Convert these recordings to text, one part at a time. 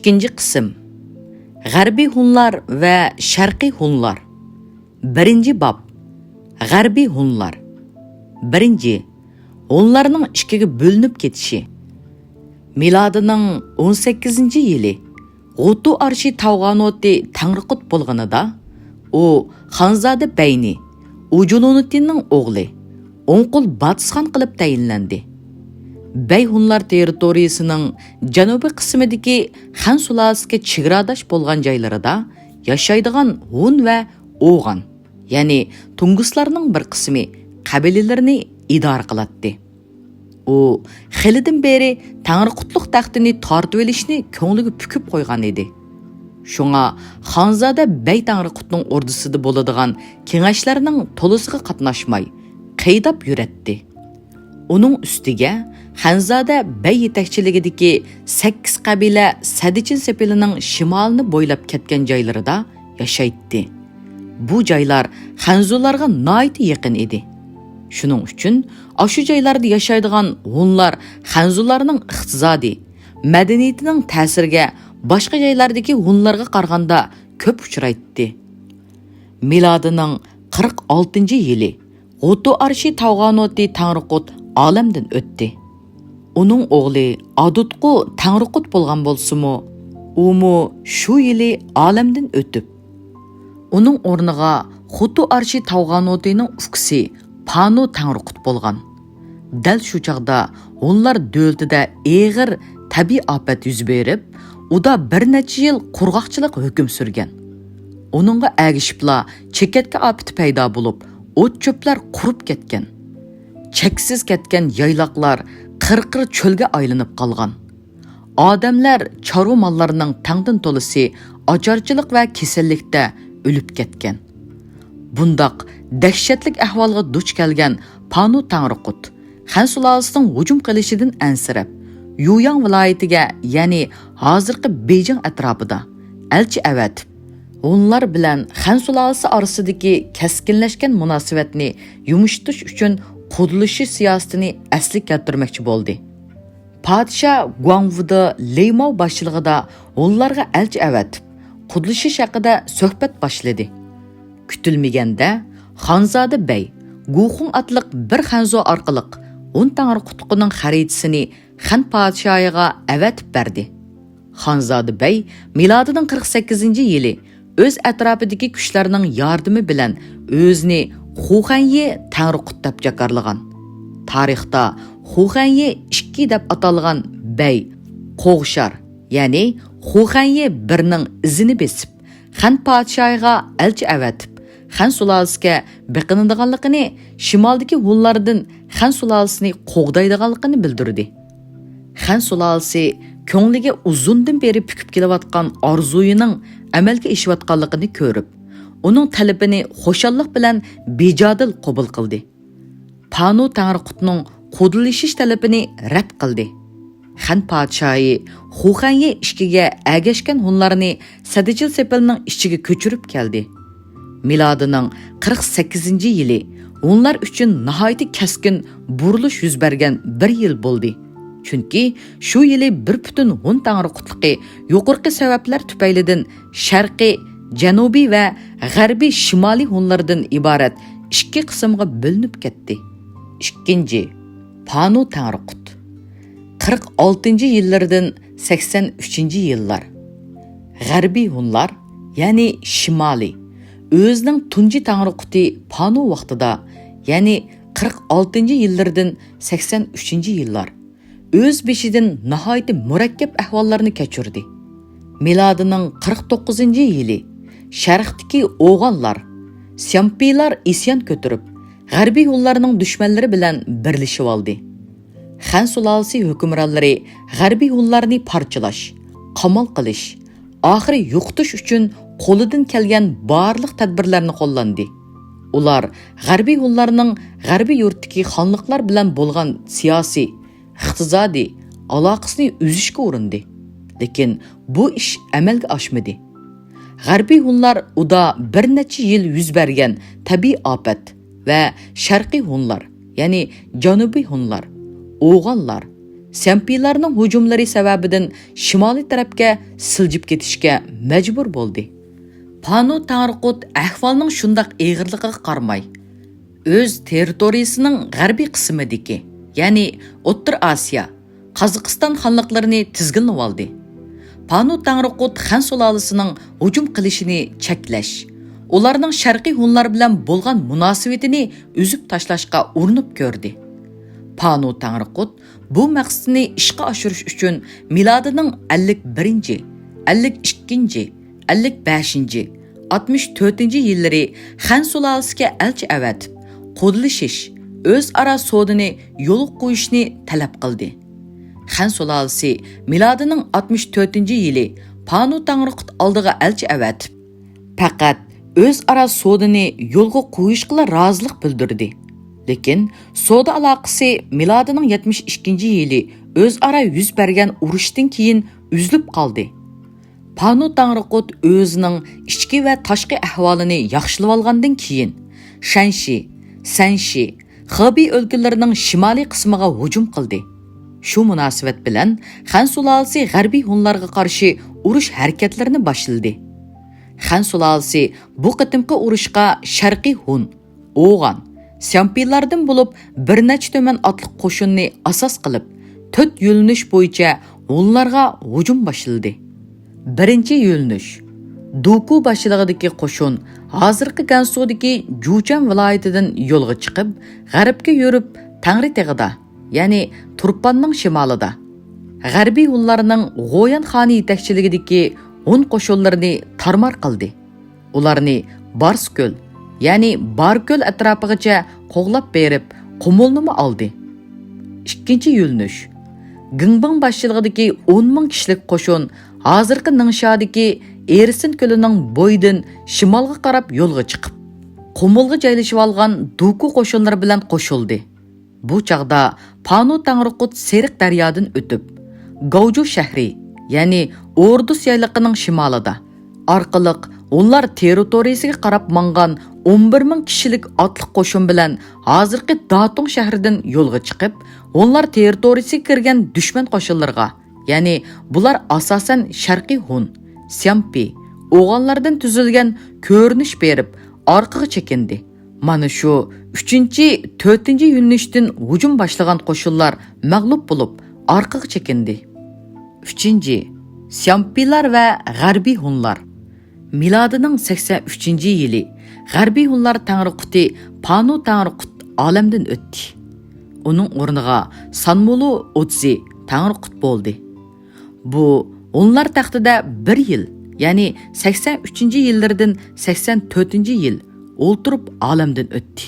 İkinci kısım. G'arbiy Hunlar ve Sharqiy Hunlar. Birinci bab. G'arbiy Hunlar. Birinci. Hunlarning ikkiga bo'linib ketishi. Milodining 18-yili G'utu Arshi Tavg'anoti Tangriqut bo'lganida u Xonzoda Bayni Ujulunuddinning o'g'li O'nqul Batisxon qilib tayinlandi. Bey Hunlar territoriyasining janubiy qismidagi Xan sulolasiga chegaradosh bo'lgan joylarida yashaydigan Hun va O'g'an, ya'ni Tunguslarning bir qismi qabilalarini idora qiladi. U xilidan beri Tangriqutliq taxtini tortib olishni ko'ngliga pukib qo'ygan edi. Shunga Xonzoda Bey Tangriqutning ordusida bo'ladigan kengashlarning to'lisiga qatnashmay, qaydab yuratdi. Uning ustiga Xonzoda Bey yetakchiligidagi 8 qabila Sadichin sepilining shimolini bo'ylab ketgan joylarida yashaydi. Bu joylar Xanzularga nihoyat yaqin edi. Shuning uchun shu joylarda yashaydigan Hunlar Xanzularning iqtisodiy, madaniyatining ta'siriga boshqa joylardagi Hunlarga qaraganda ko'p uchraydi. Milodining 46-yili G'utu Arshi Tavg'anoti Tangriqut olamdan o'tdi. Uning o'g'li Adutqu Tangriqut bo'lgan bo'lsa-mu, u shu yili olamdan o'tib. Uning o'rniga G'utu Arshi Tavg'anotining ukisi Panu Tangriqut bo'lgan. Dal shu chaqda Hunlar davlatida eg'ir tabiiy ofat yuz berib, uda bir necha yil qurg'oqchilik hukm surgan. Uningga agishibla chekatga ofat paydo bo'lib, o't-cho'plar qurib ketgan. Cheksiz ketgan yayloqlar qirqir cho'lga aylanib qolgan. Odamlar chorva mollarining tangdan to'lisi ocharchilik va kasallikda o'lib ketgan. Bundaq dahshatli ahvolga duch kelgan Panu Tangriqut Xan sulolasining hujum qilishidan ansirab, Yuyang viloyatiga, ya'ni hozirgi Beyjing atrofida elchi avatib, Hunlar bilan Xan sulolasi orasidagi keskinlashgan munosabatni yumshatish uchun qudilishi siyosatini asli keltirmoqchi bo'ldi. Podshoh Guangvuda Leymao boshchiligida Hunlarga elchi avatib, qudilishish haqida suhbat boshladi. Kutilmaganda Xonzoda Bey Guxun atliq bir Xanzo orqali Hun Tangriqutning xaritasini Xan podshohiga avatib berdi. Xonzoda Bey milodining 48-yili o'z atrofidagi kuchlarning yordami bilan o'zini Xuxanye Tangriqut deb jakarlagan. Tarixda Xuxanye 2 deb atalgan Bey Qo'g'shar, ya'ni Xuxanye birning izini besib, Xan podshohiga elchi avatib, Xan sulolasiga biqinadiganligini, shimoldagi Hunlardan Xan sulolasini qo'g'daydiganligini bildirdi. Xan sulolasi ko'ngliga uzundan beri pukib kelayotgan orzuyining amalga oshayotganligini ko'rib, uning talabini xo'shallik bilan bejodil qabul qildi. Panu Tangriqutning qudilishish talabini rad qildi. Xan podshohi Xuxanye ishkiga agashgan Hunlarni Sadichin sepilining ichiga ko'chirib keldi. Milodining 48-yili Hunlar uchun nihoyat kaskin burilish yuz bergan bir yil bo'ldi. Chunki shu yili bir butun Hun Tangriqutligi yuqorqi sabablar tufaylidan sharqiy, janubiy va g'arbiy shimoliy Hunlardan iborat ikki qismga bo'linib ketdi. Ikkinchi, Panu Tangriqut 46-yillardan 83-yillar. G'arbiy Hunlar, ya'ni shimoliy, o'zining tunji Tangriquti Panu vaqtida, ya'ni 46-yillardan 83-yillar o'z beshidan nihoyat murakkab ahvollarni kechirdi. Milodining 49-yili sharqdagi O'g'anlar, Syampiylar isyon ko'tarib, g'arbiy Hunlarning dushmanlari bilan birlashib oldi. Xan sulolasi hukmronlari g'arbiy Hunlarni parchalash, qamal qilish, oxiri yo'qotish uchun qo'lidan kelgan barliq tadbirlarni qo'llandi. Ular g'arbiy Hunlarning g'arbiy yurtdagi xonliqlar bilan bo'lgan siyosiy, iqtisodiy aloqasini uzishga urindi. Lekin bu ish amalga oshmadi. G'arbiy Hunlar uda bir necha yil yuz bergan tabiiy ofat va sharqiy Hunlar, ya'ni janubiy Hunlar, O'g'anlar, Sempiylarning hujumlari sababidan shimoliy tarafga siljib ketishga majbur bo'ldi. Panu Tangriqut ahvolning shundaq eg'irligiga qaramay, o'z territoriyasining g'arbiy qismidagi, ya'ni O'rta Osiyo, Qozog'iston xonliqlarini tizginlab oldi. Panu Tangriqut Xan sulolasining hujum qilishini cheklash, ularning sharqiy hunlar bilan bo'lgan munosabatini uzib tashlashga urinib ko'rdi. Panu Tangriqut bu maqsadni ishga oshirish uchun milodining 51, 52, 55, 64-yillari Xan sulolasiga elchi avatib, qo'dlishish, o'zaro savdoni yo'l qo'yishni talab qildi. Xan sulolasi milodining 64-yili Panu Tangriqut oldiga elchi avatib, faqat o'zaro savdoni yo'lga qo'yishga rozilik bildirdi. Lekin savdo aloqasi milodining 72-yili o'zaro yuz bergan urushdan keyin uzilib qoldi. Panu Tangriqut o'zining ichki va tashqi ahvolini yaxshilab olgandan keyin Shanshi, Sanshi, Xebey o'lkalarining shimoliy qismiga hujum qildi. Shu munosabat bilan Xan sulolasi g'arbiy hunlarga qarshi urush harakatlarini boshladi. Xan sulolasi bu qitimqi urushga sharqiy hun, O'g'an, Sempiylardan bo'lib bir necha to'man otliq qo'shinni asos qilib, 4 yo'linish bo'yicha hunlarga hujum boshladi. Birinchi yo'linish Duku boshlig'idagi qo'shin hozirgi Gansudagi Juchan viloyatidan yo'lga chiqib, g'arbga yurib Tangri teg'ida, ya'ni Turpanning shimolida, g'arbiy hunlarning G'oyan xoni yetakchiligidagi hun qo'shinlarini tarmar qildi. Ularni Barsko'l, ya'ni Barko'l atrofigacha qo'g'lab berib, Qumulni oldi. Ikkinchi yo'linish Gingbang boshchiligidagi 10 ming kishilik qo'shin hozirgi Ningshadagi Erisin ko'lining bo'yidan shimolga qarab yo'lga chiqib, Qumulga joylashib olgan Duku qo'shinlari bilan qo'shildi. Bu chaqda Panu Tangriqut Seriq daryodan o'tib, Gavju shahri, ya'ni Ordus yayliqining shimolida, orqaliq ular territoriyasiga qarab mangan 11 ming kishilik otliq qo'shin bilan hozirgi Datung shahridan yo'lga chiqib, ular territoriyasiga kirgan dushman qo'shinlarga, ya'ni bular asosan sharqiy hun, Sempi, o'g'onlardan tuzilgan ko'rinish berib, orqaga chekindi. Mana shu 3-4 yo'nalishdan hujum boshlagan qo'shinlar mag'lub bo'lib, orqaga chekindi. 3. Sempilar va g'arbiy hunlar. Milodining 83-yili g'arbiy hunlar Tangriquti Panu Tangriqut olamdan o'tdi. Uning o'rniga Sanmulu Otzi Tangriqut bo'ldi. Bu onlar taxtida 1 yil, ya'ni 83-yillardan 84-yil o'ltirib olamdan o'tdi.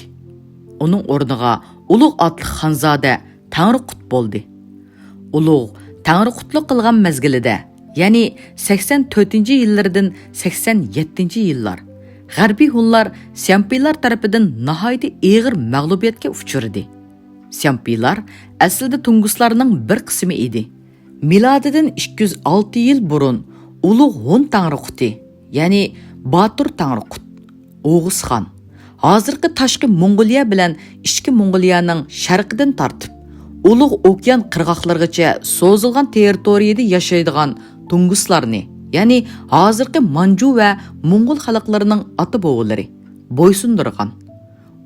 Uning o'rniga ulug' otliq Xonzoda Tangriqut bo'ldi. Ulug' Tangriqutlik qilgan mezgilida, ya'ni 84-yillardan 87-yillar g'arbiy hunlar Sempiylar tarafidan nihoyat og'ir mag'lubiyatga uchradi. Sempiylar aslida Tunguslarning bir qismi edi. Milodidan 206 yil burun ulug' Hun Tangriquti, ya'ni Batur Tangriqut, O'g'izxon, hozirgi tashqi Mongoliya bilan ichki Mongoliyaning sharqidan tortib, ulug' okean qirg'oqlarigacha so'zilgan territoriyada yashaydigan Tunguslarni, ya'ni hozirgi Manju va Mongol xalqlarining ota-bobolari bo'ysundirgan.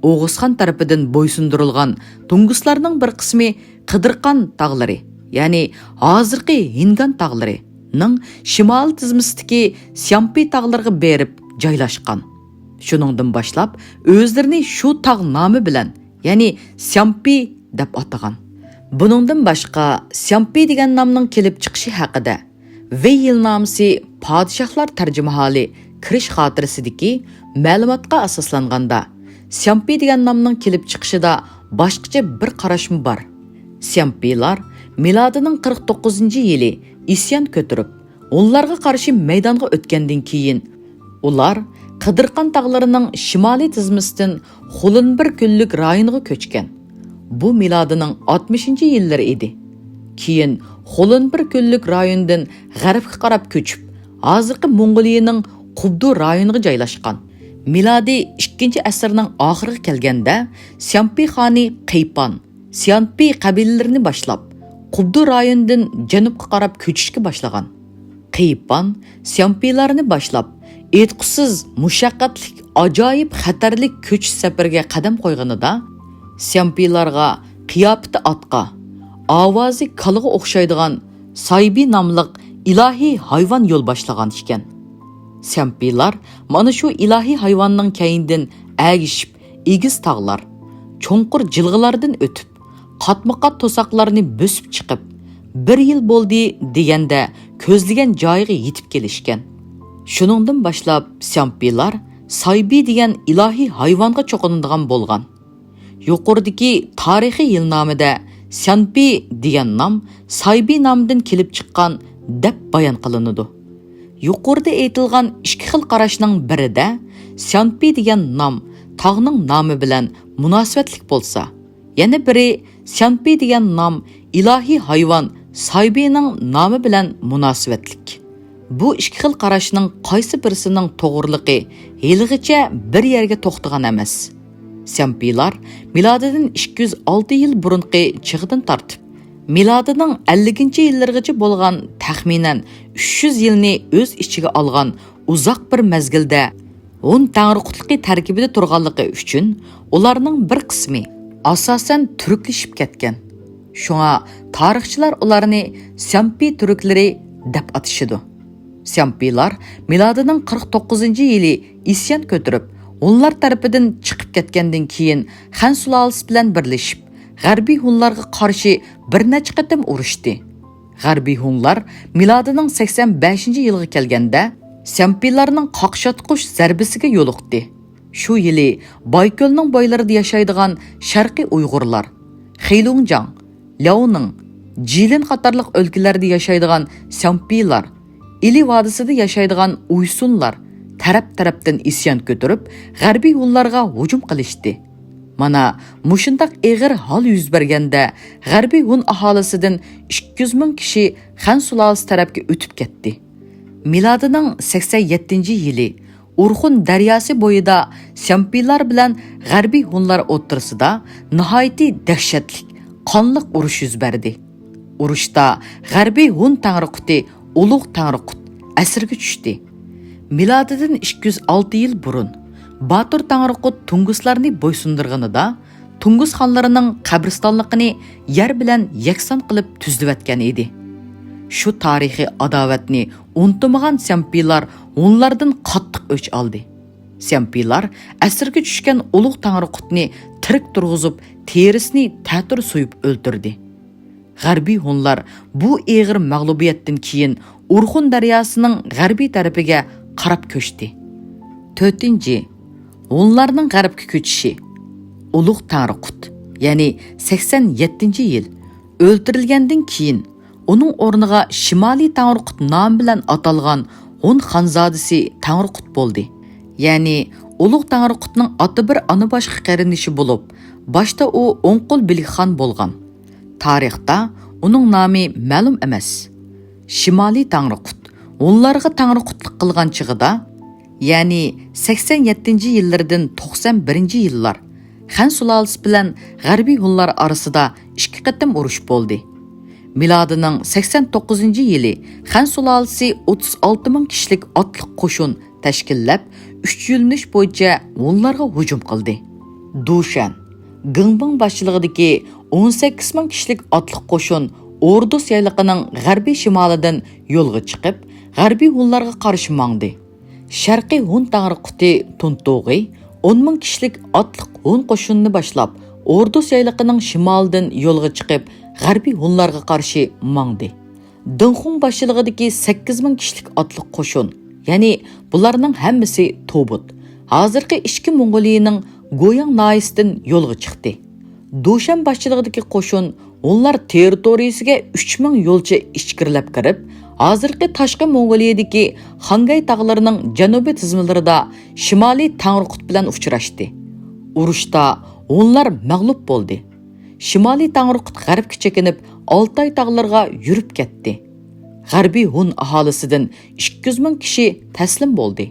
O'g'izxon tarafidan bo'ysundirilgan Tunguslarning bir qismi Qidirqan tog'lari, ya'ni hozirgi Hingan tog'lari ning shimol tizmasidagi Sempi tog'lariga berib joylashgan. Shuningdan boshlab o'zlarini shu tog' nomi bilan, ya'ni Sempi deb atagan. Buningdan boshqa Sempi degan nomning kelib chiqishi haqida Veyilnomasi Podshohlar tarjimaholi kirish xotirasidagi ma'lumotga asoslanganda Sempi degan nomning kelib chiqishida boshqacha bir qarashim bor. Sempilar milodining 49-yili isyon ko'tarib, ularga qarshi maydonga o'tgandan keyin ular Qidirqan tog'larining shimoliy tizmasidan Xulunbir kunlik rayoniga ko'chgan. Bu milodining 60-yillari edi. Keyin Xulunbir kunlik rayondan g'arbga qarab ko'chib, hozirgi Mongoliyaning Qubdu rayoniga joylashgan. Milodiy 2-asrning oxiriga kelganda Sempi xoni Qaypan, Sempi qabilalarini boshlab Qubdu rayonidan janubga qarab ko'chishga boshlagan. Qiypan Syampiylarni boshlab, etqusiz, mushaqqatli, ajoyib xatarli ko'chish safariga qadam qo'yganida Syampiylarga qiyofati otqa, ovozi kalaga o'xshaydigan Saybi nomli ilohiy hayvon yo'l boshlagan ekan. Syampiylar mana shu ilohiy hayvonning keyindan agishib, egiz tog'lar, cho'nqur jilg'ilardan o'tib, qatma-qat to'saqlarni bosib chiqib, 1 yil bo'ldi deganda ko'zlagan joyiga yetib kelishgan. Shuningdan boshlab Syampiylar Saybi degan ilohiy hayvonga cho'qinadigan bo'lgan. Yuqoridagi tarixiy yilnomada Syanpi degan nom Saybi nomidan kelib chiqqan deb bayon qilinadi. Yuqorida aytilgan ikki xil qarashning birida Syanpi degan nom tog'ning nomi bilan munosabatlik bo'lsa, yana biri Syanpi degan nom ilohiy hayvon Saybining nomi bilan munosabatlik. Bu ikki xil qarashning qaysi birisining to'g'riliqi haligacha bir yerga to'xtagan emas. Syampiylar milodidan 206 yil burunqi chig'idan tortib, milodining 50-yillargacha bo'lgan taxminan 300 yilni o'z ichiga olgan uzoq bir mezgilda 10 tangriqutliqi tarkibida turganligi uchun ularning bir qismi asosan turklashib ketgan. Shunga tarixchilar ularni Syanpi turklari deb atashadi. Syampiylar milodining 49-yili isyon ko'tarib, onlar tarafidan chiqib ketgandan keyin Xan sulolasi bilan birlashib, G'arbiy hunlarga qarshi bir necha qatim urushdi. G'arbiy hunlar milodining 85-yilga kelganda Syampiylarning qaqshatqush zarbisiga yo'liqdi. Shu yili Bayko'lning boylarida yashaydigan Sharqiy Uyg'urlar, Xilunjang, Liaoning, Jilin qatorliq o'lkalarda yashaydigan Syampiylar, Ili vodisida yashaydigan Uysunlar taraf-tarafdan isyon ko'tarib, G'arbiy hunlarga hujum qilishdi. Mana mushundaq eg'ir hol yuz berganda G'arbiy hun aholisidan 200 ming kishi Xan sulolasi tarafga o'tib ketdi. Milodining 87-yili Urxun daryosi bo'yida Syampiylar bilan G'arbiy hunlar o'rtasida nihoyatda dahshatli, qonli urush yuz berdi. Urushda G'arbiy hun tangriquti Ulug' Tangriqut asirga tushdi. Milodidan 206 yil burun Batur Tangriqut Tunguslarni bo'ysundirganida Tungus xonlarining qabristonligini yer bilan yakson qilib tuzdivatgan edi. Shu tarixiy adovatni unutmagan Syampiylar onlardan qattiq o'ch oldi. Syampiylar asirga tushgan Ulug' Tangriqutni tirik turg'izib, terisini ta'tir so'yib o'ldirdi. G'arbiy hunlar bu eg'ir mag'lubiyatdan keyin Urxun daryosining g'arbiy tarafiga qarab ko'chdi. 4. Hunlarning g'arbga ko'chishi. Ulug' Tangriqut, ya'ni 87-yil o'ldirilgandan keyin uning o'rniga Shimoliy Tangriqut nomi bilan atalgan Hun xonzodasi Tangriqut bo'ldi. Ya'ni Ulug' Tangriqutning oti bir ana boshqa qarindishi bo'lib, boshda u O'nqul Bilikxon bo'lgan. Tarixda uning nomi ma'lum emas. Shimoliy Tangriqut onlarga tangriqutlik qilgan chig'ida, ya'ni 87-yillardan 91-yillar Xan sulolasi bilan G'arbiy hunlar orasida 2 qatim urush bo'ldi. Milodining 89-yili Xan sulolasi 36 ming kishilik otliq qo'shin tashkillab 3 yo'linish bo'yicha hunlarga hujum qildi. Dushan, Gingbing boshchiligidagi 18 ming kishilik otliq qo'shin Ordus yayliqining g'arbiy shimolidan yo'lga chiqib, G'arbiy hunlarga qarshi mangdi. Sharqiy hun tangriquti Tuntug'i 10 ming kishilik otliq hun qo'shinni boshlab, Ordus yayliqining shimolidan yo'lga chiqib, G'arbiy hunlarga qarshi mangdi. Dinxun boshchiligidagi 8 ming kishilik otliq qo'shin, ya'ni bularning hammasi Tobut, hozirgi ishki Mong'oliyaning Go'yang noyisidan yo'lga chiqdi. Dushan boshchiligidagi qo'shin onlar territoriyasiga 3000 yo'lchi ichkirilab kirib, hozirgi tashqi Mong'oliyadagi Xangay tog'larining janubiy tizimlarida Shimoliy Tangriqut bilan uchrashdi. Urushda onlar mag'lub bo'ldi. Shimoliy Tangriqut g'arbga chekinib, Oltoy tog'lariga yurib ketdi. G'arbiy hun aholisidan 200 ming kishi taslim bo'ldi.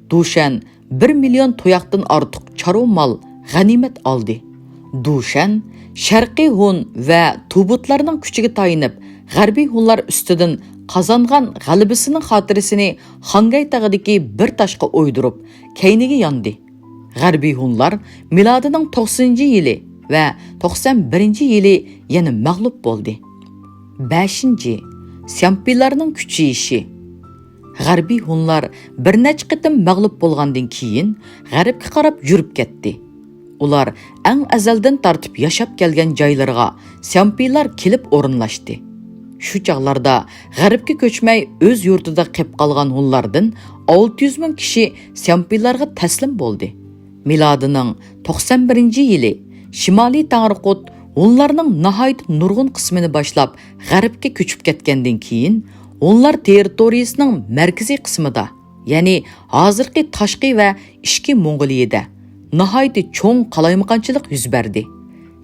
Dushan 1 million to'yaqdan ortiq chorva mol g'animat oldi. Dushan, Sharqiy Hun va Tubutlarning kuchiga tayinib, G'arbiy Hunlar ustidan qozongan g'alabasining xotirasini Xangay tog'idagi bir toshga o'ydirib, keyniga yondi. G'arbiy Hunlar milodining 90-yili va 91-yili yana mag'lub bo'ldi. 5. Syampiylarning kuchayishi. G'arbiy Hunlar bir necha qitim mag'lub bo'lgandan keyin g'arbga qarab yurib ketdi. Ular eng azaldan tortib yashab kelgan joylariga Syampiylar kelib o'rinlashdi. Shu chaqlarda g'arbga ko'chmay o'z yurtida qolib qolgan Hunlardan 600 ming kishi Syampiylarga taslim bo'ldi. Milodining 91-yili Shimoliy Tangriqut Hunlarning nihoyat nurg'un qismini boshlab g'arbga ko'chib ketgandan keyin Hunlar territoriyasining markaziy qismida, ya'ni hozirgi tashqi va ishki Mong'oliyada nihoyat cho'ng qalaymaqonchilik yuz berdi.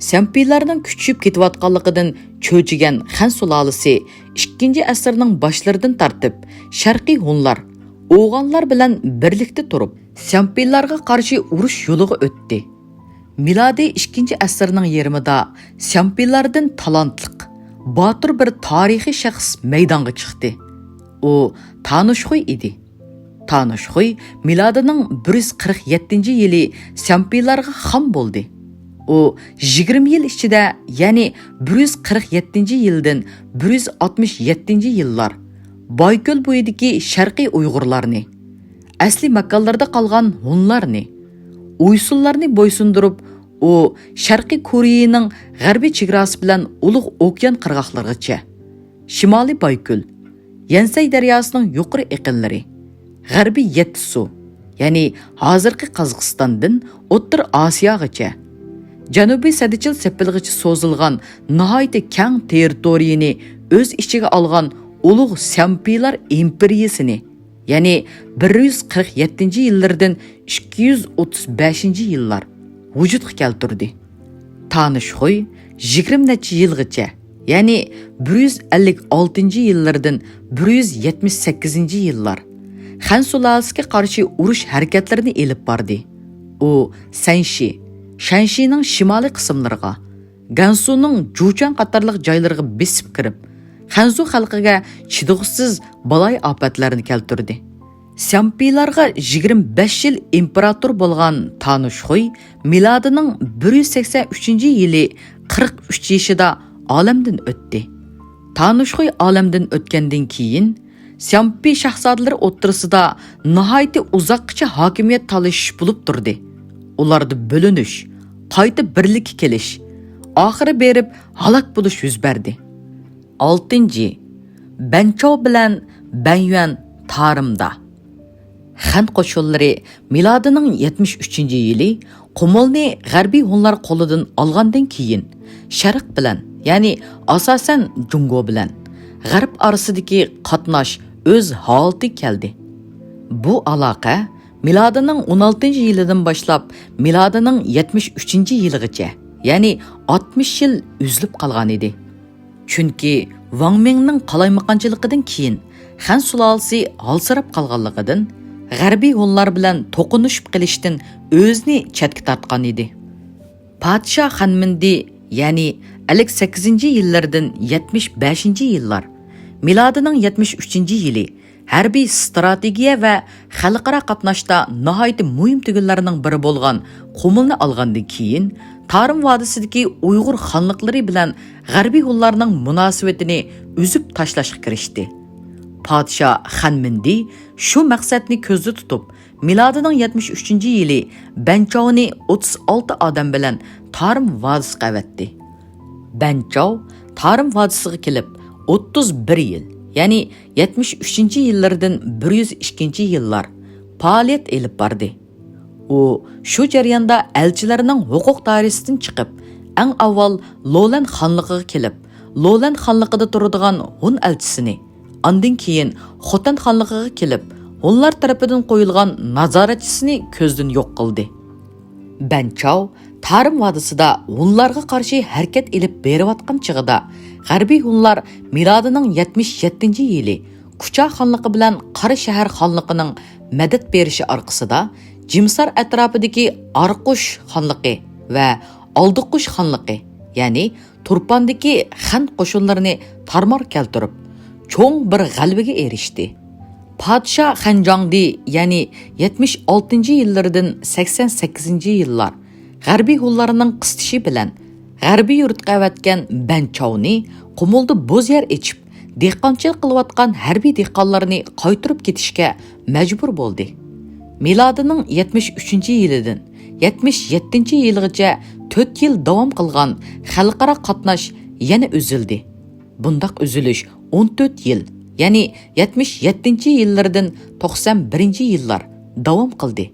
Syampiylarning kuchib ketayotganligidan cho'chigan Xan sulolasi 2-asrning boshlaridan tortib Sharqiy Hunlar, O'g'onlar bilan birlikda turib, Syampiylarga qarshi urush yo'liga o'tdi. Milodiy 2-asrning yarmida Syampiylardan talantliq, botir bir tarixiy shaxs maydonga chiqdi. U Tanushxuy edi. Tanushxuy milodining 147-yili Syampiylarga xon bo'ldi. U 20 yil ichida, ya'ni 147-yildan 167-yillar Boyko'l bo'yidagi Sharqiy Uyg'urlarni, asli makonlarda qolgan Hunlarni, Uysullarni bo'ysundirib, u Sharqiy Koreyaning g'arbiy chegarasi bilan Ulug' okean qirg'oqlarigacha, Shimoliy Boyko'l, Yansay daryosining yuqori eqinlari, G'arbiy Yettisu, ya'ni hozirgi Qozog'istondan O'rta Osiyogacha, Janubiy Sadichil sepilg'icha so'zilgan nihoyat keng territoriyani o'z ichiga olgan Ulug' Syampiylar imperiyasini, ya'ni 147-yillardan 235-yillar vujudga keltirdi. Tanushxuy 20 necha yilgacha, ya'ni 156-yillardan 178-yillar Xan sulolasiga qarshi urush harakatlarini elib bordi. U Sanshi, Shanshining shimoliy qismlariga, Gansuning Juchan qatorliq joylariga besib kirib, Xanzu xalqiga chidog'siz balay ofatlarni keltirdi. Syampiylarga 25 yil imperator bo'lgan Tanushxuy milodining 183-yili 43 yoshida olamdan o'tdi. Tanushxuy olamdan o'tgandan keyin Syampiy shahzodalari o'rtasida nihoyat uzoqcha hokimiyat talashish bo'lib turdi. Ularda bo'linish, qayta birlikka kelish, oxiri berib halok bo'lish yuz berdi. 6. Banchov bilan Banyuan Tarimda. Xan qo'shinlari milodining 73-yili Qumulni g'arbiy Hunlar qo'lidan olgandan keyin Sharq bilan, ya'ni asosan Jungo bilan g'arb orasidagi qatnash o'z holatiga keldi. Bu aloqa milodining 16-yilidan boshlab milodining 73-yiligacha, ya'ni 60 yil uzilib qolgan edi. Chunki Wang Mingning qalaymaqonchiligidan keyin Xan sulolasi halsirab qolganligidan g'arbiy Hunlar bilan to'qinishib qilishdan o'zini chetga tortgan edi. Podshoh Xanmindi, ya'ni 58-yillardan 75-yillar, milodining 73-yili harbiy strategiya va xalqaro qatnashda nihoyat muhim tugunlarning biri bo'lgan Qumulni olgandan keyin Tarim vodisidagi Uyg'ur xonliqlari bilan g'arbiy Hunlarning munosabatini uzib tashlashga kirishdi. Podshoh Xanmindi shu maqsadni ko'zda tutib, milodining 73-yili Banchovni 36 odam bilan Tarim vodisiga avatdi. Banchov Tarim vodisiga kelib 31 yil, ya'ni 73-yillardan 102-yillar faoliyat elib bordi. U shu jarayonda elchilarning huquq doirasidan chiqib, eng avval Lolan xonligiga kelib, Lolan xonligida turadigan Hun elchisini, ondan keyin Xotan xonligiga kelib, Hunlar tarafidan qo'yilgan nazoratchisini ko'zdan yo'q qildi. Banchov Tarim vodisida Hunlarga qarshi harakat elib berayotgan chig'ida g'arbiy Hunlar milodining 77-yili Qucha xonligi bilan Qara shahar xonligining madad berishi orqasida Jimsar atrofidagi Arqush xonligi va Aldıqqush xanlıqı, ya'ni Turpandagi Xan qo'shinlarini tarmar keltirib, cho'ng bir g'alabaga erishdi. Podshoh Xanjongdi, ya'ni 76-yillardan 88-yillar g'arbiy hunlarning qistishi bilan g'arbiy yurtga avatgan Banchowni qumulda bo'z yer ichib, dehqonchilik qilayotgan harbiy dehqonlarni qaytirib ketishga majbur bo'ldi. Milodining 73-yilidan 77-yilgacha 4 yil davom qilgan xalqaro qatnash yana uzildi. Bundaq uzilish 14 yil, ya'ni 77-yillardan 91-yillar davom qildi.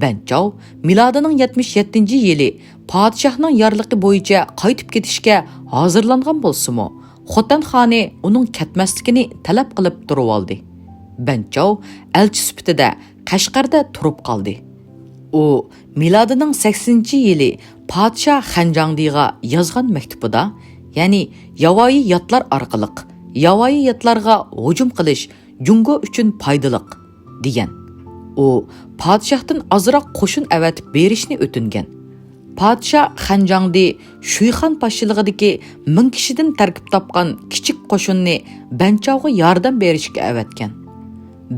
Banchow milodining 77-yili podshohning yorliqi bo'yicha qaytib ketishga hozirlangan bo'lsa-mu, Xotan xoni uning ketmasligini talab qilib turib oldi. Banchow elchi sifatida Qashqarda turib qoldi. U milodining 80-yili podshoh Xanjongdiga yozgan maktubida, ya'ni yavoyi yotlar orqali yavoyi yotlarga hujum qilish Jungo uchun foydali degan. U podshohdan ozroq qo'shin avatib berishni o'tingan. Podshoh Xanjongdi Shuyxan boshchiligidagi 1000 kishidan tarkib topgan kichik qo'shinni Banchowga yordam berishga avatgan.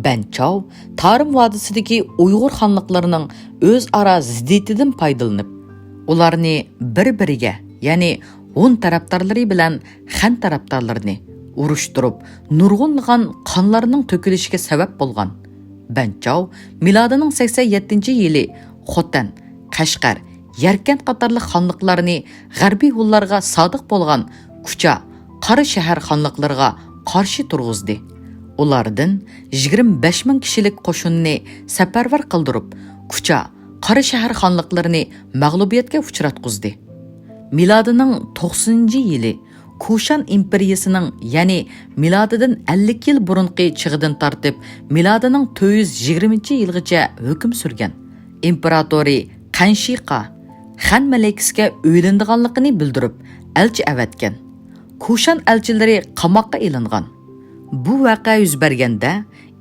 Banchow Tarim vodisidagi Uyg'ur xonliqlarining o'zaro ziddiyatidan foydalanib, ularni bir-biriga, ya'ni Hun tarafdorlari bilan Xan tarafdorlarini urushtirib, nurg'unlagan qonlarining to'kilishiga sabab bo'lgan. Banchow milodining 87-yili Xotan, Qashqar, Yarkand qatorli xonliqlarni g'arbiy hunlarga sodiq bo'lgan Kucha, Qora shahar xonliqlariga qarshi turg'izdi. Ulardan 25 ming kishilik qo'shinni safarbar qildirib, Kucha, Qora shahar xonliqlarini mag'lubiyatga uchratqizdi. Milodining 90-yili Kushan imperiyasining, ya'ni milodidan 50 yil burunqi chig'idan tortib, milodining 420-yilgacha hukm surgan imperatori Qanshiqa Xan malikasiga o'ylandiganligini bildirib, elchi avatgan. Kushan elchilari qamoqqa ilingan. Bu voqea yuz berganda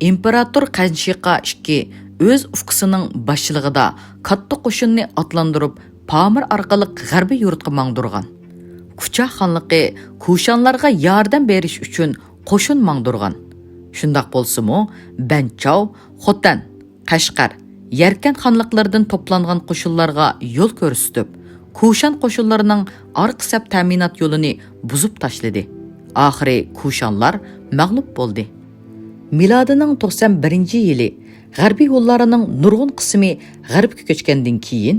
imperator Qanshiqa II o'z ufqisining boshchiligida katta qo'shinni otlantirib, Pamir orqali g'arbiy yurtga mangdirgan. Kucha xonligi Kushanlarga yordam berish uchun qo'shin mangdirgan. Shundaq bo'lsa-mu, Banchow Xotan, Qashqar, Yarkand xonliqlaridan to'plangan qo'shinlarga yo'l ko'rsatib, Kushan qo'shinlarining orqa saf ta'minot yo'lini buzib tashladi. Oxiri Kushanlar mag'lub bo'ldi. Milodining 91-yili g'arbiy hunlarining nurg'un qismi g'arbga ko'chgandan keyin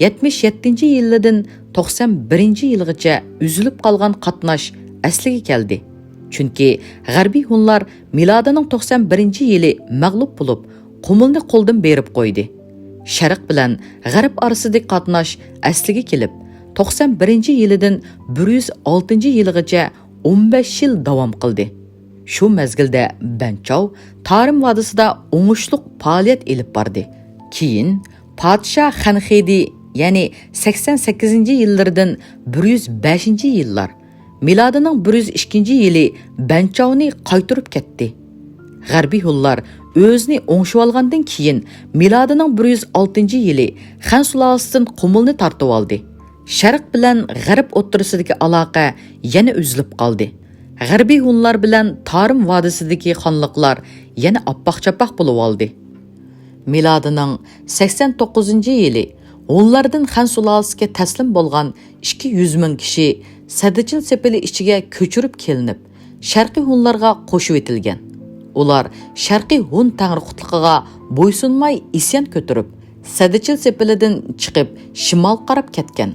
77-yildan 91-yilgacha uzilib qolgan qatnash asliga keldi. Chunki g'arbiy hunlar milodining 91-yili mag'lub bo'lib, Qumulni qo'ldan berib qo'ydi. Sharq bilan g'arb orasidagi qatnash asliga kelib, 91-yilidan 106-yilgacha 15 yil davom qildi. Shu mezgilda Banchow Tarim vodisida o'ngishli faoliyat elib bordi. Keyin podshoh Xanxedi, ya'ni 88-yillardan 105-yillar, milodining 102-yili Banchowni qaytirib ketdi. G'arbiy hunlar o'zini o'ngishib olgandan keyin milodining 106-yili Xan sulolasidan Qumulni tortib oldi. Sharq bilan g'arb o'rtasidagi aloqa yana uzilib qoldi. G'arbiy hunlar bilan Tarim vodisidagi xonliqlar yana oppoq-chapoq bo'lib oldi. Milodining 89-yili hunlardan Xan sulolasiga taslim bo'lgan 200 ming kishi Sadichil sepili ichiga ko'chirib kelinib, sharqiy hunlarga qo'shib etilgan. Ular sharqiy hun tangriqutligiga bo'ysunmay isyon ko'tarib, Sadichil sepilidan chiqib shimol qarab ketgan.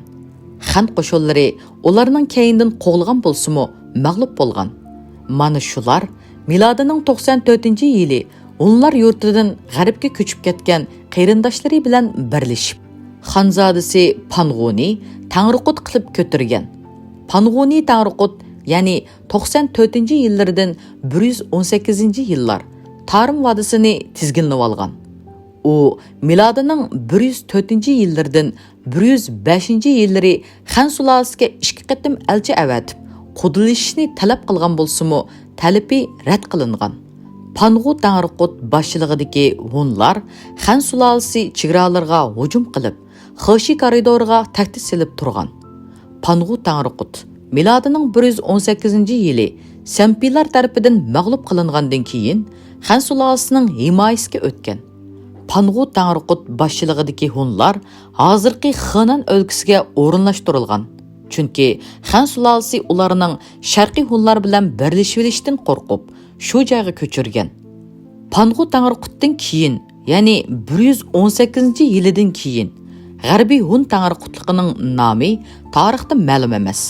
Xan qo'shinlari ularning keyindan qo'g'ilgan bo'lsa-mu, mag'lub bo'lgan. Mana shular milodining 94-yili hunlar yurtidan g'arbga ko'chib ketgan qarindoshlari bilan birlashib, Xanzodasi Pang'uni tangriqut qilib ko'tirgan. Pang'uni tangriqut, ya'ni 94-yillardan 118-yillar Tarim vodisini tizginlab olgan. U milodining 104-yillardan 105-yillari Xan sulolasiga 2 qatim elchi avatib, qudilishni talab qilgan bo'lsa-mu, talabi rad qilingan. Pang'u tangriqut boshchiligidagi hunlar Xan sulolasi chegaralarga hujum qilib, Xişi koridoriga tahdid silib turgan. Panğu Tanrıqut milodining 118-yili Sempilar tarafidan mag'lub qilingandan keyin Xan sulolasining himoyasiga o'tgan. Panğu Tanrıqut boshchiligidagi hunlar hozirgi Xenan o'lkasiga o'rinlashtirilgan. Chunki Xan sulolasi ularning sharqiy hunlar bilan birlashib olishdan qo'rqib, shu joyga ko'chirgan. Panğu Tanrıqutdan keyin, ya'ni 118-yilidan keyin G'arbiy Hun Tanrıqutligining nomi tarixda ma'lum emas.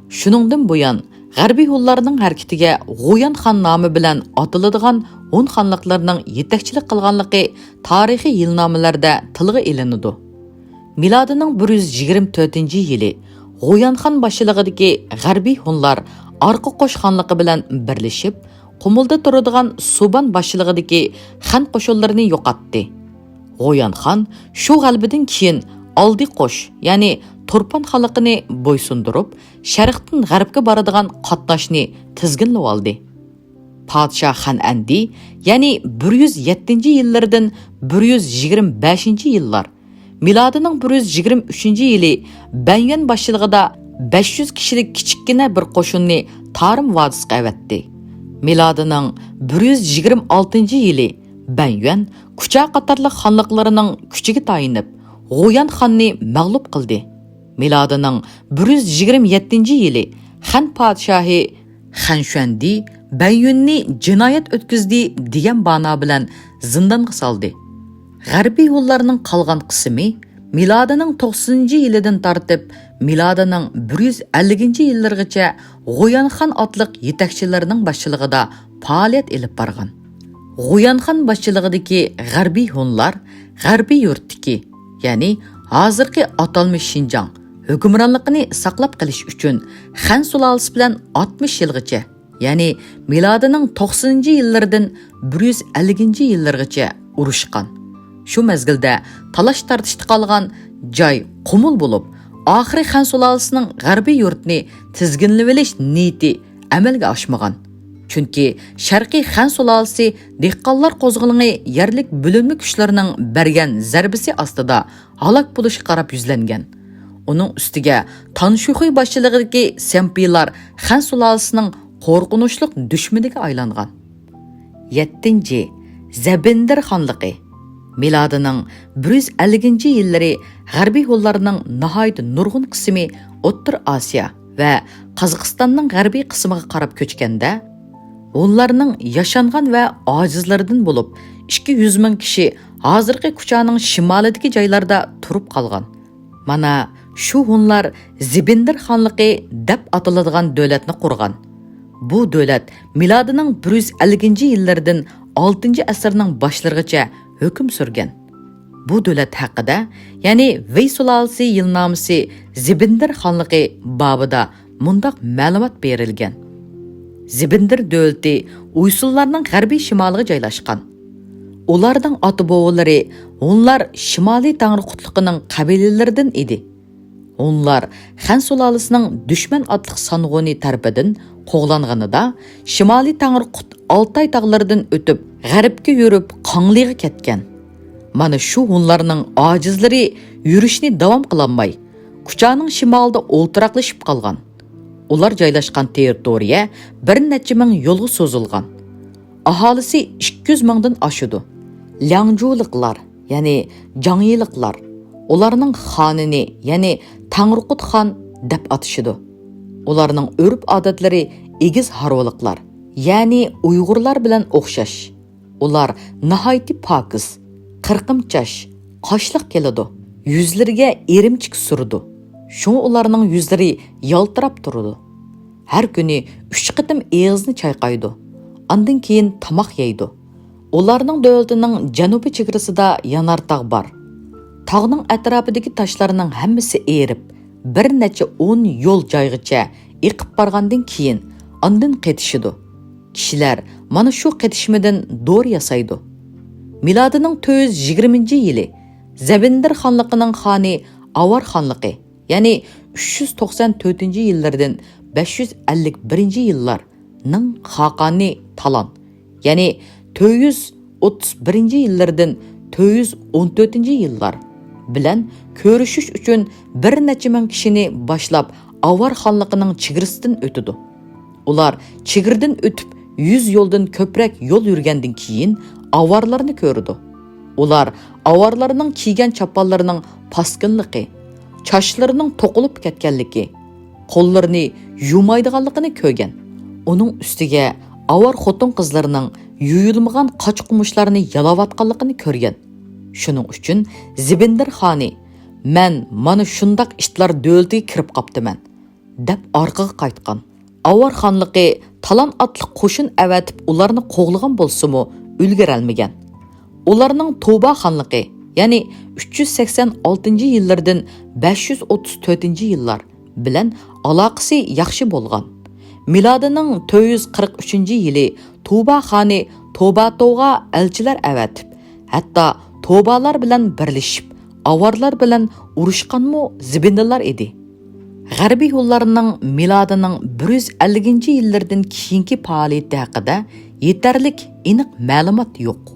Shuningdan buyon G'arbiy hunlarning harakatiga G'oyan xon nomi bilan atiladigan Hun xonliqlarining yetakchilik qilganligi tarixiy yilnomalarda tilga ilinadi. Milodining 124-yili G'oyan xon boshchiligidagi G'arbiy hunlar Orqa qo'sh xonligi bilan birlashib, Qumulda turadigan Suban boshchiligidagi xon qo'shinlarini yo'qotdi. G'oyan xon shu g'albidan keyin Oldi qo'sh, ya'ni Turpan xalqini bo'ysundirib, sharqdan g'arbga boradigan qatnashni tizginlab oldi. Podshoh Xan Andi, ya'ni 107-yillardan 125-yillar, milodining 123-yili Banyan boshchiligida 500 kishilik kichikkina bir qo'shinni Tarim vodiysiga avatdi. Milodining 126-yili Banyan Kucha qatorliq xonliqlarining kuchiga tayinib, G'oyan xonni mag'lub qildi. Milodining 127-yili Xan podshohi Xan Shuandi Banyunni jinoyat o'tkazdi degan ma'no bilan zindonga soldi. G'arbiy hunlarning qolgan qismi milodining 90-yilidan tortib milodining 150-yillargacha G'oyan xon otliq yetakchilarining boshchiligida faoliyat olib borgan. G'oyan xon boshchiligidagi G'arbiy hunlar G'arbiy yurtdagi, ya'ni hozirgi atalmish Shinjang hukmronligini saqlab qilish uchun Xan sulolasi bilan 60 yilgacha, ya'ni milodining 90-yillardan 150-yillargacha urushgan. Shu mezgilda talash tortishda qolgan joy Qumul bo'lib, oxiri Xan sulolasining G'arbiy yurtni tizginlab olish niyati amalga oshmagan. Chunki Sharqiy Xan sulolasi dehqonlar qo'zg'olini yerlik bo'linma kuchlarining bergan zarbisi ostida halok bo'lishga qarab yuzlangan. Uning ustiga Tanshuxuy boshchiligidagi Sempilar Xan sulolasining qo'rqinchli dushmaniga aylangan. 7. Zabindir xonligi milodining 150-yillari G'arbiy hunlarning nihoyat nurg'un qismi O'rta Osiyo va Qozog'istonning g'arbiy qismiga qarab ko'chganda, onlarning yashangan va ojizlaridan bo'lib 200 ming kishi hozirgi Kuchaning shimolidagi joylarda turib qolgan. Mana shu hunlar Zibindir xonligi deb ataladigan davlatni qurgan. Bu davlat milodining 150-yillardan 6-asrning boshlarigacha hukm surgan. Bu davlat haqida, ya'ni Vey sulolasi yilnomasi Zibindir xonligi babida mundaq ma'lumot berilgan. Zibindir davlati Uysullarning g'arbiy shimoliga joylashgan. Ularning ota-bobolari onlar Shimoliy Tanrıqutligining qabilalaridan edi. Onlar Xan sulolasining dushman otliq Sang'uni tarafidan qo'g'langanida Shimoliy Tanrıqut Altay tog'laridan o'tib g'arbga yurib Qongliga ketgan. Mana shu hunlarning ojizlari yurishni davom qilolmay, Kuchaning shimolida o'ltiraqlashib qolgan. Ular joylashgan territoriya bir necha ming yo'lga so'zilgan. Aholisi 200 mingdan oshadi. Liangjuliqlar, ya'ni Jangyiliklar, ularning xonini, ya'ni Tanrıqut xon deb atishadi. Ularning urf-odatlari egiz harvoliqlar, ya'ni Uyg'urlar bilan o'xshash. Ular nihoyat pokiz, qirqimchash, qoshliq keladi. Yuzlariga erimchik surdi. Şoň ularning yuzlari yaltirab turdi. Har kuni 3 qitim eg'izni chayqaydi. Andan keyin tamoq yeydi. Ularning davlatining janubiy chegarasida Yanartog' bor. Tog'ning atrofidagi toshlarning hammasi erib, bir necha 10 yo'l joygacha eqib borgandan keyin andan qetishidi. Kishilar mana shu qetishmadan dor yasaydi. Milodining 420-yili Zabindir xonligining xoni Avar xonligi, ya'ni 394-yillardan 551-yillarning xaqoni Talan, ya'ni 431-yillardan 414-yillar bilan ko'rishish uchun bir necha ming kishini boshlab Avar xonligining chegarasidan o'tidi. Ular chegirdan o'tib 100 yo'ldan ko'proq yo'l yurgandan keyin avarlarni ko'rdi. Ular avarlarning kiygan chaponlarining paskinligi, chochlarining to'qilib ketganligi, qo'llarini yumaydiganligini ko'rgan. Uning ustiga avar xotin qizlarining yuyilmagan qochqumushlarni yalavatganligini ko'rgan. Shuning uchun Zibindir xoni "Men mana shundaq ishlar dövlatiga kirib qoptiman" deb orqaga qaytgan. Avar xonligi talon atli qo'shin avatib ularni qo'g'lagan bo'lsa-mu, ulgurolmagan. Ularning Toba xonligi, ya'ni 386-yillardan 534-yillar bilan aloqasi yaxshi bo'lgan. Milodining 443-yili Toba xoni Toba-To'ga elchilar avatib, hatto Tobalar bilan birlashib, avarlar bilan urushqanmi Zibindirlar edi. G'arbiy yo'llarining milodining 150-yillardan keyingi faoliyati haqida yetarlik aniq ma'lumot yo'q.